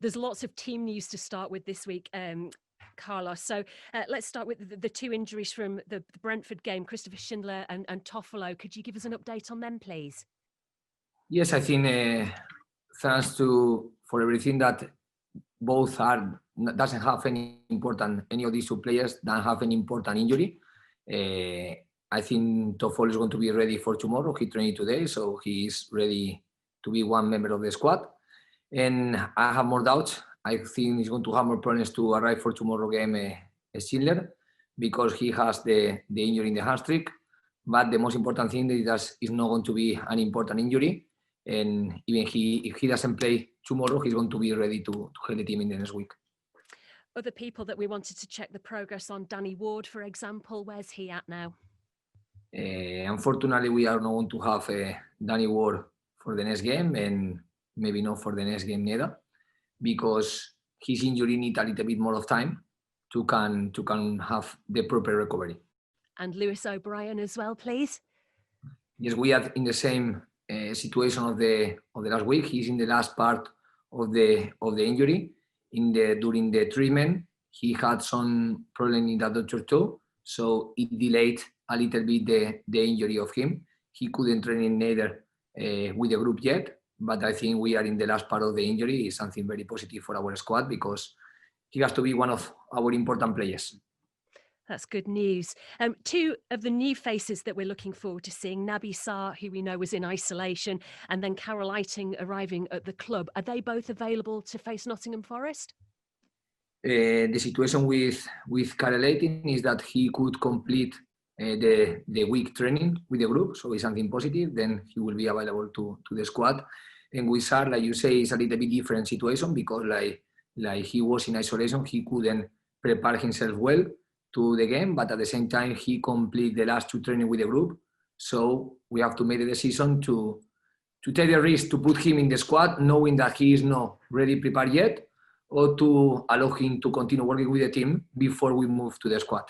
There's lots of team news to start with this week, Carlos. So let's start with the two injuries from the Brentford game, Christopher Schindler and Toffolo. Could you give us an update on them, please? Yes, I think thanks for everything that both doesn't have any of these two players don't have any important injury. I think Toffolo is going to be ready for tomorrow. He trained today, so he is ready to be one member of the squad. And I have more doubts. I think he's going to have more problems to arrive for tomorrow game, Schindler, because he has the injury in the hamstring. But the most important thing is that it's not going to be an important injury. And even if he doesn't play tomorrow, he's going to be ready to help the team in the next week. Other people that we wanted to check the progress on, Danny Ward, for example, where's he at now? Unfortunately, we are not going to have Danny Ward for the next game, and maybe not for the next game neither, because his injury needs a little bit more of time to can have the proper recovery. And Lewis O'Brien as well, please. Yes, we are in the same situation of the last week. He's in the last part of the injury. During the treatment, he had some problem in the adductor toe, so it delayed a little bit the injury of him. He couldn't train in neither with the group yet, but I think we are in the last part of the injury. It's something very positive for our squad because he has to be one of our important players. That's good news. Two of the new faces that we're looking forward to seeing, Nabi Shah, who we know was in isolation, and then Carol Eiting arriving at the club. Are they both available to face Nottingham Forest? The situation with Carol Eiting is that he could complete the week training with the group, so it's something positive. Then he will be available to the squad. And with Shah, like you say, it's a little bit different situation because like he was in isolation, he couldn't prepare himself well to the game, but at the same time he completed the last two training with the group. So we have to make the decision to take the risk to put him in the squad, knowing that he is not ready prepared yet, or to allow him to continue working with the team before we move to the squad.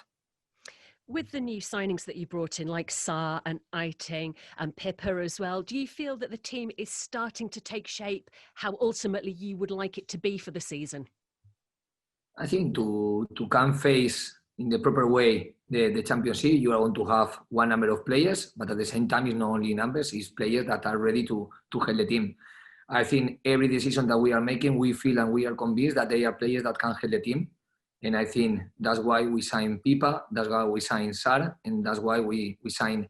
With the new signings that you brought in, like Shah and Eiting and Pippa as well, do you feel that the team is starting to take shape how ultimately you would like it to be for the season? I think to come face in the proper way the championship, you are going to have one number of players, but at the same time, it's not only numbers, it's players that are ready to help the team. I think every decision that we are making, we feel and we are convinced that they are players that can help the team. And I think that's why we signed Pippa, that's why we signed Shah, and that's why we signed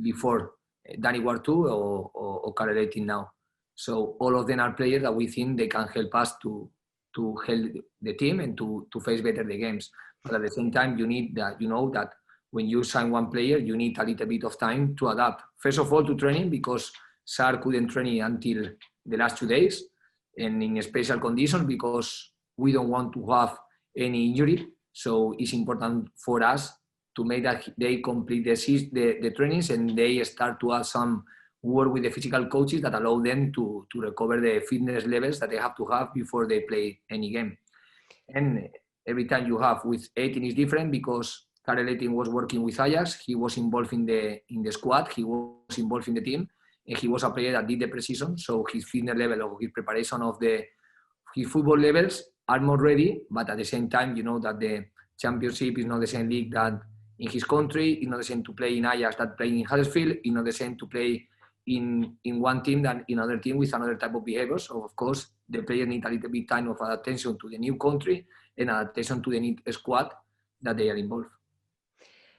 before Danny Ward too or Carol Eiting now. So all of them are players that we think they can help us to help the team and to face better the games. But at the same time, you need that, that when you sign one player, you need a little bit of time to adapt. First of all, to training, because Shah couldn't train until the last 2 days, and in special conditions because we don't want to have any injury. So it's important for us to make that they complete the trainings and they start to have some work with the physical coaches that allow them to recover the fitness levels that they have to have before they play any game. And every time you have with Eiting is different because Carol Eiting was working with Ajax. He was involved in the squad. He was involved in the team, and he was a player that did the pre-season. So his fitness level or his preparation of his football levels are more ready. But at the same time, you know that the championship is not the same league that in his country. It's not the same to play in Ajax that playing in Huddersfield. It's not the same to play in one team than in another team with another type of behavior. So of course, the player need a little bit time of adaptation to the new country and adaptation to the new squad that they are involved.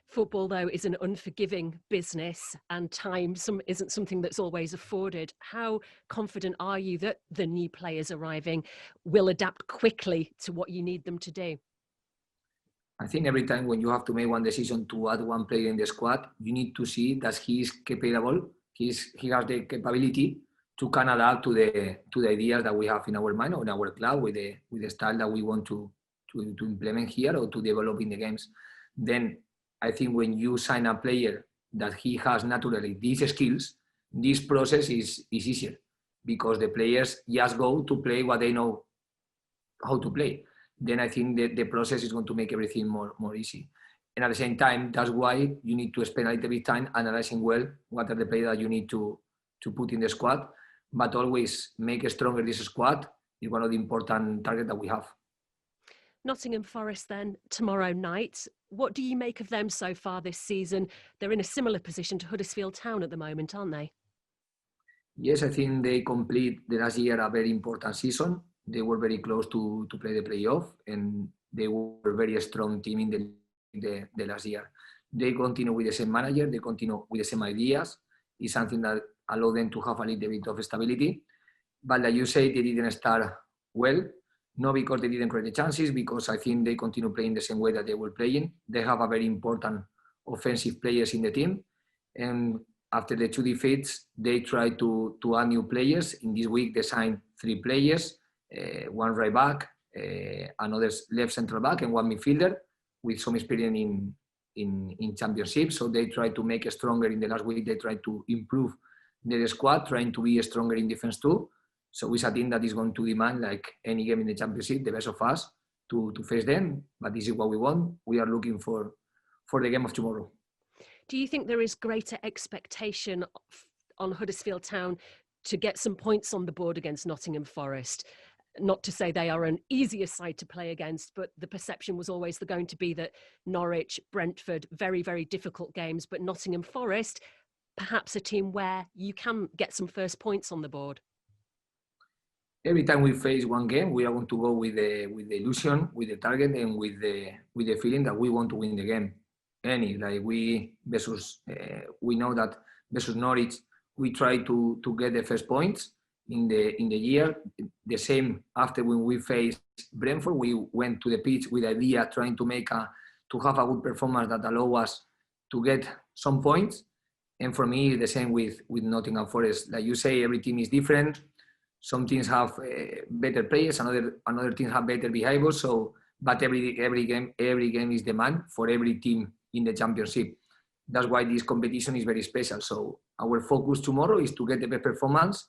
Football, though, is an unforgiving business and time isn't something that's always afforded. How confident are you that the new players arriving will adapt quickly to what you need them to do? I think every time when you have to make one decision to add one player in the squad, you need to see that he is capable, he has the capability to can adapt to the ideas that we have in our mind or in our club with the style that we want to implement here or to develop in the games. Then I think when you sign a player that he has naturally these skills, this process is easier because the players just go to play what they know how to play. Then I think the process is going to make everything more easy. And at the same time, that's why you need to spend a little bit of time analyzing well what are the players that you need to put in the squad, but always make stronger this squad one of the important targets that we have. Nottingham Forest then tomorrow night. What do you make of them so far this season? They're in a similar position to Huddersfield Town at the moment, aren't they? Yes, I think they complete the last year a very important season. They were very close to play the playoff, and they were a very strong team in the last year. They continue with the same manager, they continue with the same ideas. It's something that allowed them to have a little bit of stability. But like you say, they didn't start well. Not because they didn't create the chances, because I think they continue playing the same way that they were playing. They have a very important offensive players in the team. And after the 2 defeats, they tried to add new players. In this week, they signed 3 players, one right back, another left central back, and one midfielder with some experience in championship. So they tried to make it stronger in the last week. They tried to improve their squad, trying to be stronger in defense too. So it's a team that is going to demand, like any game in the championship, the best of us to face them. But this is what we want. We are looking for the game of tomorrow. Do you think there is greater expectation on Huddersfield Town to get some points on the board against Nottingham Forest? Not to say they are an easier side to play against, but the perception was always going to be that Norwich, Brentford, very, very difficult games, but Nottingham Forest, perhaps a team where you can get some first points on the board. Every time we face one game, we are going to go with the illusion, with the target, and with the feeling that we want to win the game. We know that versus Norwich, we try to get the first points in the year. The same after when we faced Brentford, we went to the pitch with the idea trying to have a good performance that allow us to get some points. And for me, the same with Nottingham Forest. Like you say, every team is different. Some teams have better players, another teams have better behavior. So, but every game is demand for every team in the championship. That's why this competition is very special. So our focus tomorrow is to get the best performance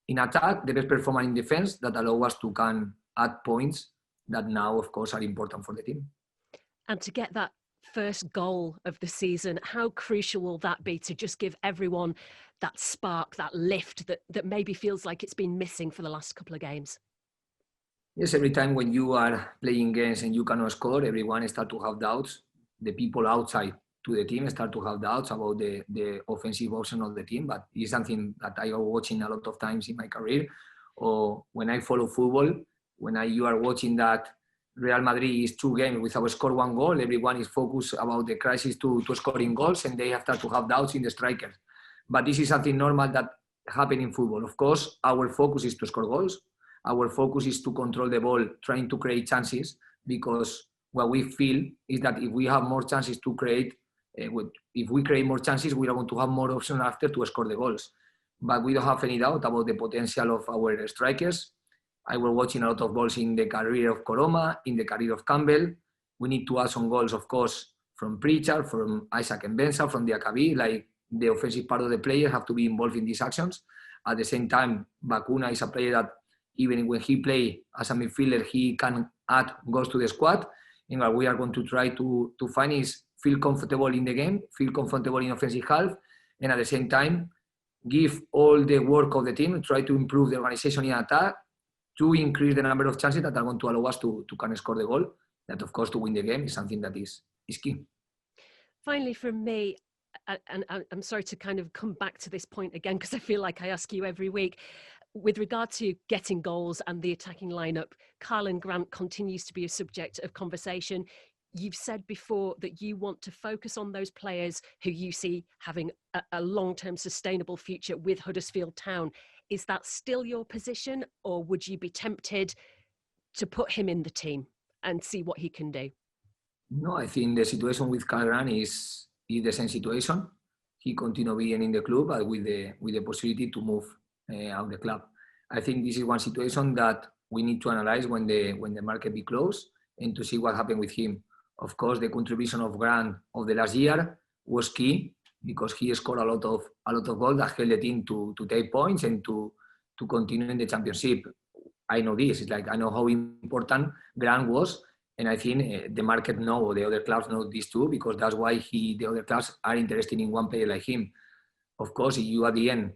in attack, the best performance in defense that allow us to can add points that now, of course, are important for the team. And to get that first goal of the season, how crucial will that be to just give everyone that spark, that lift that maybe feels like it's been missing for the last couple of games? Yes, every time when you are playing games and you cannot score, everyone starts to have doubts. The people outside to the team start to have doubts about the offensive option of the team, but it's something that I am watching a lot of times in my career. Or when I follow football, you are watching that Real Madrid is 2 games without score 1 goal, everyone is focused about the crisis to scoring goals, and they have to have doubts in the strikers. But this is something normal that happens in football. Of course, our focus is to score goals. Our focus is to control the ball, trying to create chances, because what we feel is that if we have more chances to create, if we create more chances, we are going to have more options after to score the goals. But we don't have any doubt about the potential of our strikers. I was watching a lot of goals in the career of Corberán, in the career of Campbell. We need to add some goals, of course, from Fraizer, from Isaac and Benza, from the Akabi. Like the offensive part of the player have to be involved in these actions. At the same time, Bakuna is a player that even when he plays as a midfielder, he can add goals to the squad. And what we are going to try to find is feel comfortable in the game, feel comfortable in offensive half, and at the same time, give all the work of the team, try to improve the organization in attack, to increase the number of chances that are going to allow us to can score the goal. That, of course, to win the game is something that is key. Finally, from me, and I'm sorry to kind of come back to this point again, because I feel like I ask you every week, with regard to getting goals and the attacking lineup, Karlan Grant continues to be a subject of conversation. You've said before that you want to focus on those players who you see having a long-term sustainable future with Huddersfield Town. Is that still your position, or would you be tempted to put him in the team and see what he can do? No, I think the situation with Corberán is the same situation. He continues being in the club, but with the possibility to move out the club. I think this is one situation that we need to analyze when the market be closed and to see what happened with him. Of course, the contribution of Grant of the last year was key because he scored a lot of goals that helped the team to take points and to continue in the championship. I know this. It's like I know how important Grant was, and I think the market know, the other clubs know this too, because that's why the other clubs are interested in one player like him. Of course, if you at the end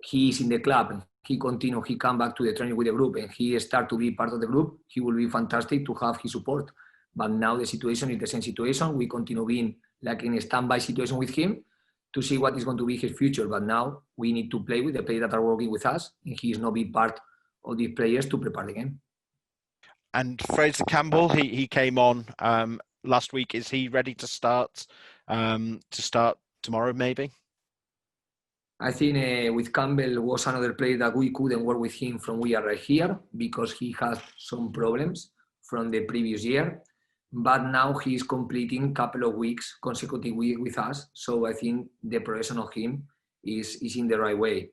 he is in the club, he continue, he come back to the training with the group and he start to be part of the group, he will be fantastic to have his support. But now the situation is the same situation. We continue being like in a standby situation with him to see what is going to be his future. But now we need to play with the players that are working with us, and he is not be part of these players to prepare the game. And Fraizer Campbell, he came on last week. Is he ready to start tomorrow, maybe? I think with Campbell was another player that we couldn't work with him from we are right here because he had some problems from the previous year. But now he's completing a couple of weeks, consecutive weeks with us. So I think the progression of him is in the right way.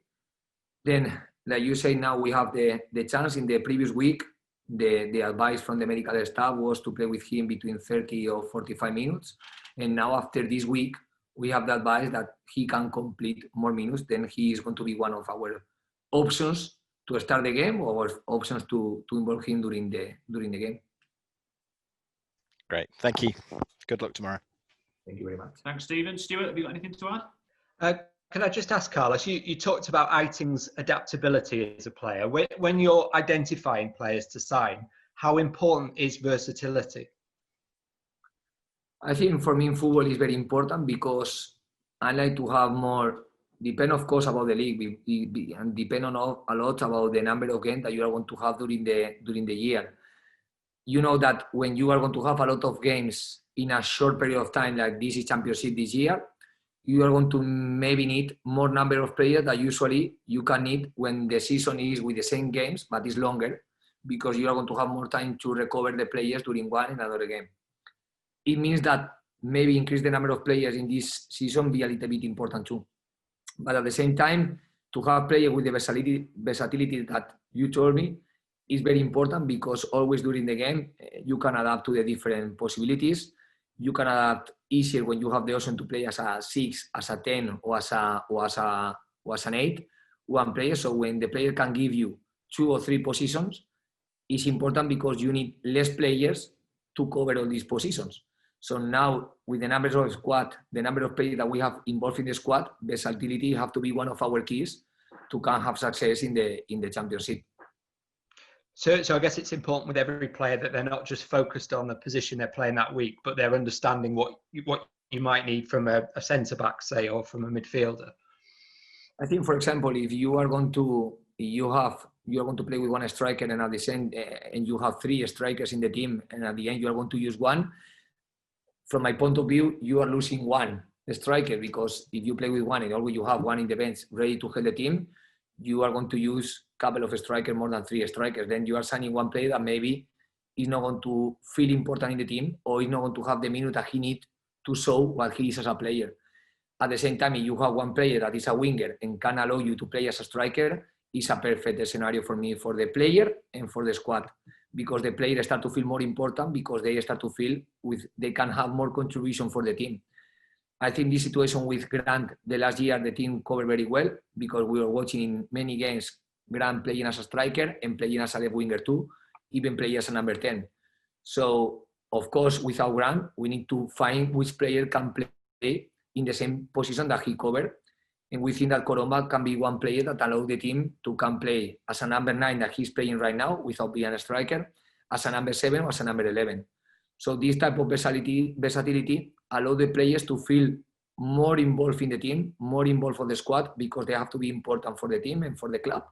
Then, like you say, now we have the chance. In the previous week, the advice from the medical staff was to play with him between 30 or 45 minutes. And now after this week, we have the advice that he can complete more minutes. Then he is going to be one of our options to start the game or options to involve him during the game. Great. Thank you. Good luck tomorrow. Thank you very much. Thanks, Stephen. Stuart, have you got anything to add? Can I just ask, Carlos, you talked about Eiting's adaptability as a player. When you're identifying players to sign, how important is versatility? I think for me in football is very important because I like to have more, depend of course about the league and depend on a lot about the number of games that you are going to have during the year. You know that when you are going to have a lot of games in a short period of time, like this is Championship this year, you are going to maybe need more number of players that usually you can need when the season is with the same games, but it's longer because you are going to have more time to recover the players during one and another game. It means that maybe increase the number of players in this season be a little bit important too. But at the same time, to have players with the versatility that you told me is very important because always during the game, you can adapt to the different possibilities. You can adapt easier when you have the option to play as a 6, as a 10, or as an 8, one player. So when the player can give you 2 or 3 positions, it's important because you need less players to cover all these positions. So now with the numbers of squad, the number of players that we have involved in the squad, versatility have to be one of our keys to can have success in the championship. So I guess it's important with every player that they're not just focused on the position they're playing that week, but they're understanding what you might need from a centre back, say, or from a midfielder. I think, for example, if you are going to play with one striker and at the end, and you have 3 strikers in the team, and at the end you are going to use one. From my point of view, you are losing one striker because if you play with one and always you have one in the bench ready to help the team, you are going to use a couple of strikers more than 3 strikers. Then you are signing one player that maybe is not going to feel important in the team or is not going to have the minute that he needs to show what he is as a player. At the same time, if you have one player that is a winger and can allow you to play as a striker, it's a perfect scenario for me, for the player and for the squad, because the players start to feel more important because they start to feel they can have more contribution for the team. I think this situation with Grant, the last year, the team covered very well because we were watching in many games Grant playing as a striker and playing as a left winger too, even playing as a number 10. So, of course, without Grant, we need to find which player can play in the same position that he covered. And we think that Corberán can be one player that allows the team to can play as a number 9 that he's playing right now without being a striker, as a number 7 or as a number 11. So this type of versatility allows the players to feel more involved in the team, more involved for the squad because they have to be important for the team and for the club.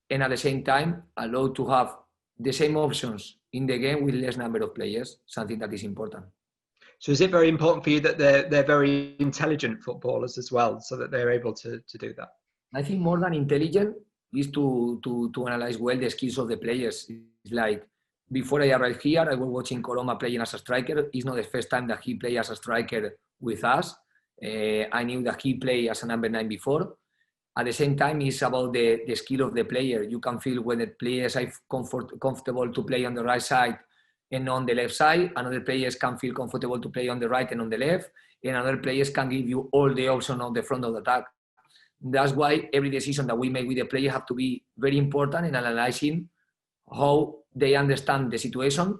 And at the same time, allow to have the same options in the game with less number of players, something that is important. So is it very important for you that they're very intelligent footballers as well, so that they're able to do that? I think more than intelligent is to analyze well the skills of the players. It's like, before I arrived here, I was watching Corberán playing as a striker. It's not the first time that he played as a striker with us. I knew that he played as a number 9 before. At the same time, it's about the skill of the player. You can feel when the players are comfortable to play on the right side and on the left side. Another players can feel comfortable to play on the right and on the left. And other players can give you all the options on the front of the attack. That's why every decision that we make with the player have to be very important in analyzing how they understand the situation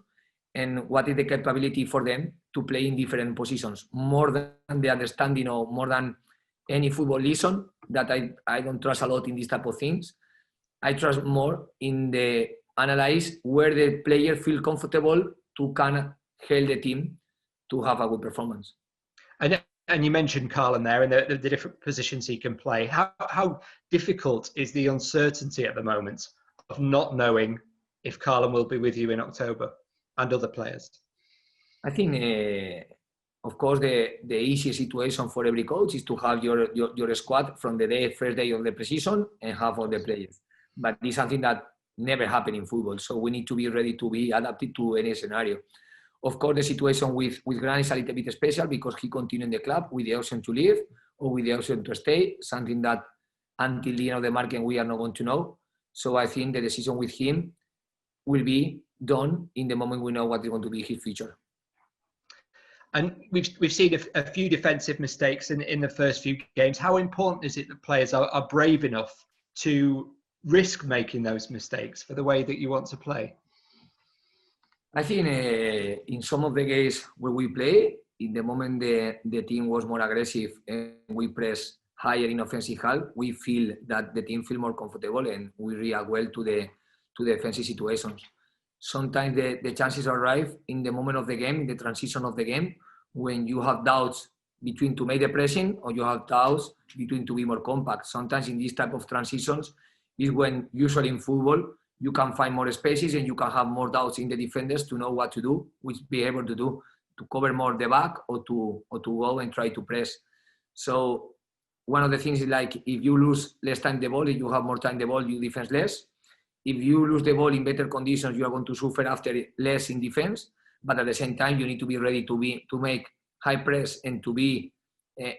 and what is the capability for them to play in different positions. More than the understanding or more than any football lesson that I don't trust a lot in these type of things. I trust more in the analyze where the player feel comfortable to can help the team to have a good performance. And you mentioned Carlin there and the different positions he can play. How difficult is the uncertainty at the moment of not knowing if Carlin will be with you in October and other players? I think, of course, the easiest situation for every coach is to have your squad from the first day of the preseason and have all the players. But it's something that never happened in football. So we need to be ready to be adapted to any scenario. Of course, the situation with Grant is a little bit special because he continued in the club with the option to leave or with the option to stay, something that until the end of the market we are not going to know. So I think the decision with him will be done in the moment we know what is going to be his future. And we've seen a few defensive mistakes in the first few games. How important is it that players are brave enough to risk making those mistakes for the way that you want to play? I think in some of the games where we play, in the moment the team was more aggressive and we press higher in offensive half, we feel that the team feel more comfortable and we react well to the defensive situations. Sometimes the chances arrive in the moment of the game, in the transition of the game, when you have doubts between to make the pressing or you have doubts between to be more compact. Sometimes in these type of transitions is when usually in football you can find more spaces and you can have more doubts in the defenders to know what to do, which be able to do, to cover more the back or to go and try to press. So one of the things is like if you lose less time the ball, if you have more time the ball, you defense less. If you lose the ball in better conditions, you are going to suffer after less in defense. But at the same time, you need to be ready to make high press and to be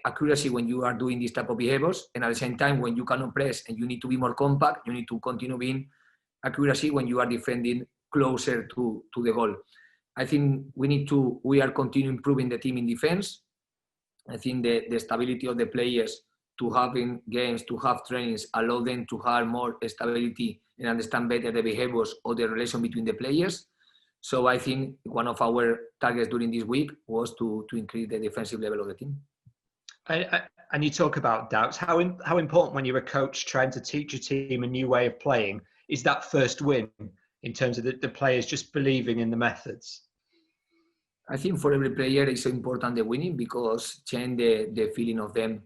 accuracy when you are doing this type of behaviors. And at the same time, when you cannot press and you need to be more compact, you need to continue being accuracy when you are defending closer to the goal. I think we are continuing improving the team in defense. I think the stability of the players to have in games, to have trainings, allow them to have more stability and understand better the behaviors or the relation between the players. So I think one of our targets during this week was to increase the defensive level of the team. And you talk about doubts. How important when you're a coach trying to teach a team a new way of playing is that first win in terms of the players just believing in the methods? I think for every player it's important the winning because change the feeling of them.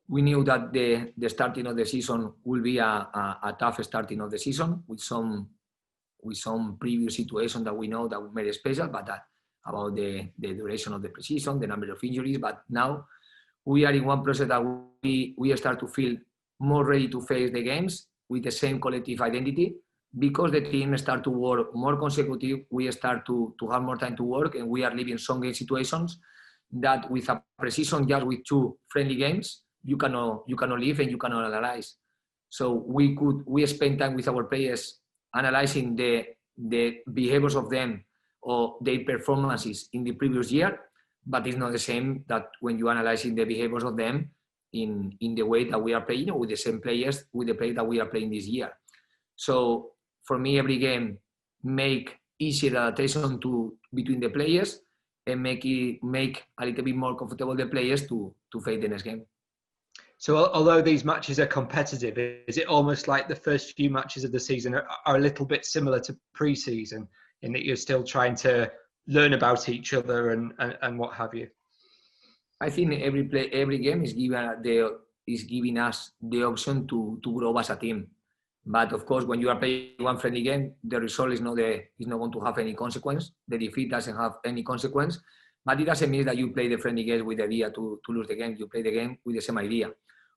We knew that the starting of the season will be a tough starting of the season with some previous situation that we know that we made it special, but about the duration of the preseason, the number of injuries. But now we are in one process that we start to feel more ready to face the games with the same collective identity because the team start to work more consecutive. We start to have more time to work and we are living some game situations that with a preseason just with 2 friendly games, you cannot live and you cannot analyze. So we spend time with our players analyzing the behaviors of them or their performances in the previous year, but it's not the same that when you analyzing the behaviors of them in the way that we are playing or with the same players, with the players that we are playing this year. So for me, every game make easier adaptation between the players and make a little bit more comfortable the players to face the next game. So although these matches are competitive, is it almost like the first few matches of the season are a little bit similar to pre-season in that you're still trying to learn about each other and what have you? I think every game is giving us the option to grow as a team. But of course, when you are playing one friendly game, the result is not going to have any consequence. The defeat doesn't have any consequence. But it doesn't mean that you play the friendly game with the idea to lose the game. You play the game with the same idea.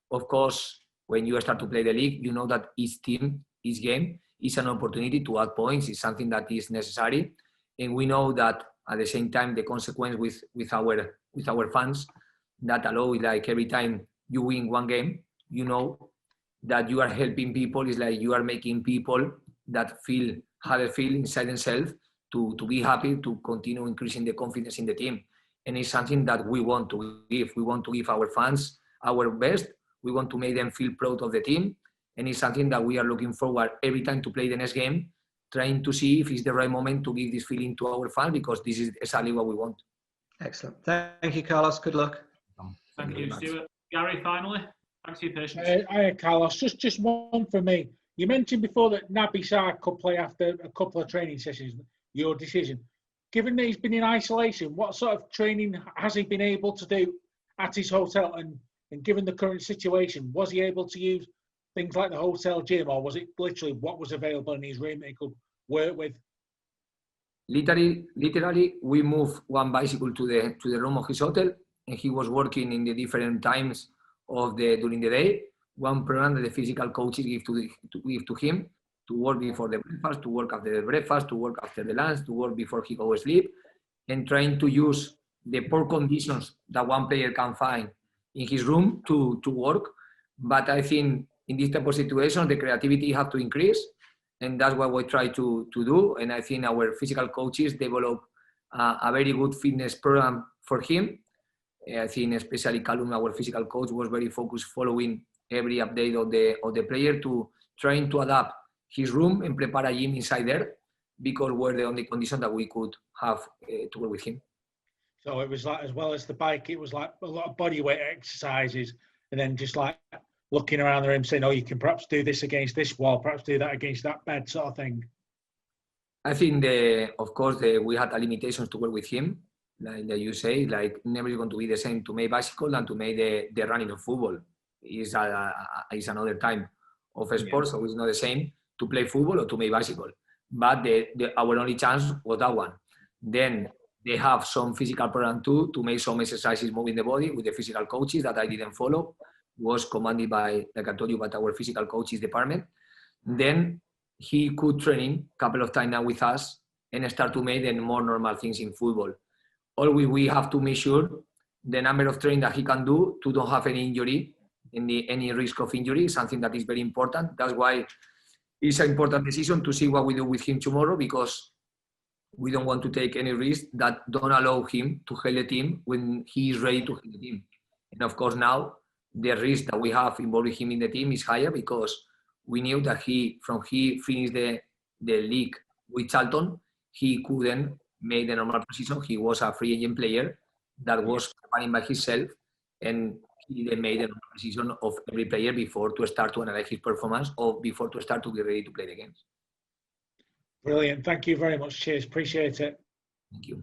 Of course, when you start to play the league, you know that each team, each game is an opportunity to add points. It's something that is necessary. And we know that at the same time, the consequence with our fans that allow it, like every time you win one game, you know that you are helping people. It's like you are making people that have a feel inside themselves to be happy, to continue increasing the confidence in the team. And it's something that we want to give. We want to give our fans our best. We want to make them feel proud of the team. And it's something that we are looking forward every time to play the next game, trying to see if it's the right moment to give this feeling to our fans, because this is exactly what we want. Excellent. Thank you, Carlos. Good luck. Thank you, Stuart. Gary, finally, thanks for your patience. Hi, Carlos. Just one for me. You mentioned before that Nabi Shah could play after a couple of training sessions. Your decision. Given that he's been in isolation, what sort of training has he been able to do at his hotel? And given the current situation, was he able to use things like the hotel gym, or was it literally what was available in his room that he could work with? Literally, we moved one bicycle to the room of his hotel, and he was working in the different times during the day. One program that the physical coaches give to him to work before the breakfast, to work after the breakfast, to work after the lunch, to work before he goes to sleep, and trying to use the poor conditions that one player can find in his room to work. But I think in this type of situation, the creativity have to increase, and that's what we try to do. And I think our physical coaches develop a very good fitness program for him. I think especially Callum, our physical coach, was very focused following every update of the player to trying to adapt his room and prepare a gym inside there, because we're the only condition that we could have to work with him. So it was like, as well as the bike, it was like a lot of body weight exercises, and then just like looking around the room saying, oh, you can perhaps do this against this wall, perhaps do that against that bed, sort of thing. I think, of course, we had limitations to work with him. Like you say, like never is going to be the same to make bicycle than to make the running of football. It's another time of a sport, so it's not the same to play football or to make bicycle. But our only chance was that one. Then they have some physical program too, to make some exercises moving the body with the physical coaches that I didn't follow. It was commanded by, like I told you, by our physical coaches department. Then he could training a couple of times now with us and start to make the more normal things in football. Always we have to make sure the number of training that he can do to don't have any injury, any risk of injury, something that is very important. That's why it's an important decision to see what we do with him tomorrow, because we don't want to take any risk that don't allow him to help the team when he is ready to help the team. And of course now the risk that we have involving him in the team is higher, because we knew that he finished the league with Charlton, he couldn't make the normal position. He was a free agent player that was preparing by himself, and he then made the normal position of every player before to start to analyze his performance or before to start to be ready to play the games. Brilliant. Thank you very much. Cheers. Appreciate it. Thank you.